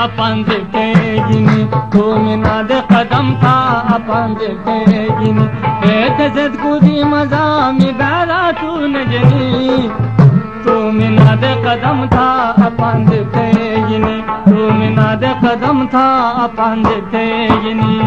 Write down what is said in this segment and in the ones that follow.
अपन देखेगिनी तो मिनाद कदम था अपन देखेगिनी तजद कुदी मजा में बैरा तू न जनी तो मिनाद कदम था अपन देखेगिनी तो मिनाद कदम था अपन देखेगिनी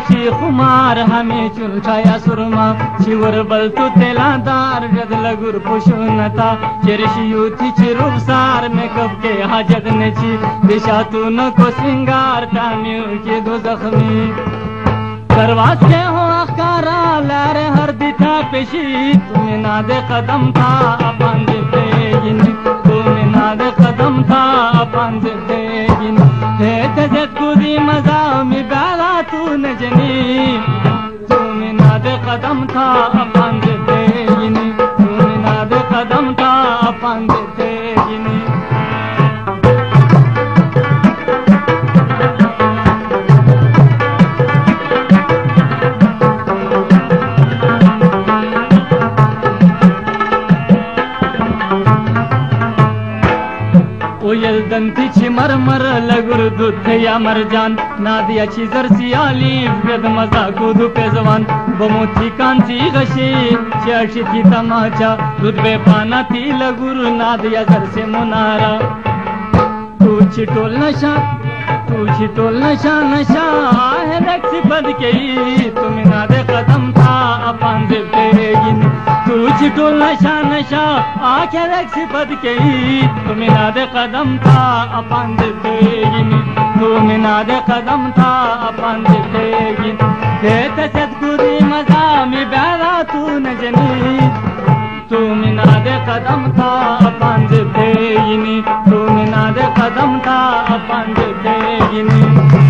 शी खुमार हमें चुलछाया सुरमा शिवर बलतू तेलादार जद लगुर पुशुनता चिरशियुथी चिरुसार में कब के हाजत नची दिशा तू न को सिंगार टामियों के दो जख्मी करवास के हो अखारा लारे हर दिथा पेशी तुम्हें नादे कदम था अपन देखेगिन तुम्हें नादे कदम था अपन देखेगिन हे तजद कुदी मजा में बैला तू न जनी तुम्हें नादे कदम था अपन देखेगिनी तुम्हें नादे कदम था अपन देखेगिनी दंती ची मरमर लगुर दूध या मरजान नादियाची जर्सी आली वेद मजा कुदू पेजवान बमोथी कांची गशी चाशी थी तमाचा दूध बे पाना थी लगुर नादिया जर्से मुनारा तू छिटोल नशा नशा है रक्सी बद के तुम्हें नादे कदम था अपन देखेगिनी तू छिटोल नशा आखे रक्सी बद के तुम्हें नादे कदम था अपन देखेगिनी तुम्हें नादे कदम था अपन देखेगिनी हे तजद कुदी मजा में बैरा तू न जनी तुम्हें नादे कदम था अपन देखेगिनी तुम्हें नादे कदम था अपन देखेगिनी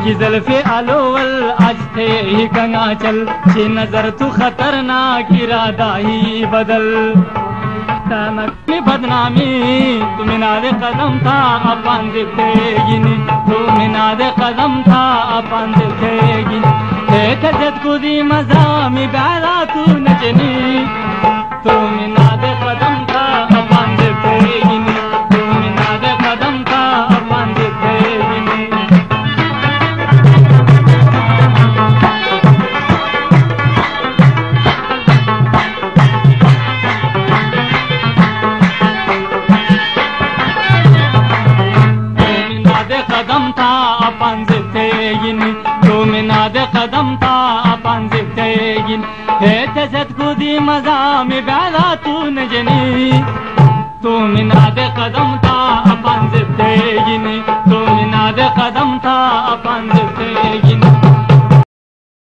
की ज़ल्फ़े अलोवल आज थे ही गंगाचल की नजर तू खतरनाक इरादा ही बदल तनक में बदनामी तुम्हें नादे कदम था अपन देखेगिनी तुम्हें नादे कदम था अपन देखेगिनी हे तजद कुदी मजा में बैरा तू न जनी तुम्हें नादे कदम था अपन देखेगिनी तुम्हें नादे कदम था अपन देखेगिनी तुम्हें नादे कदम था अपन देखेगिन हे तजद कुदी मजा में बैरा तू न जनी तुम्हें नादे कदम था अपन देखेगिन तुम्हें नादे कदम था अपन देखेगिन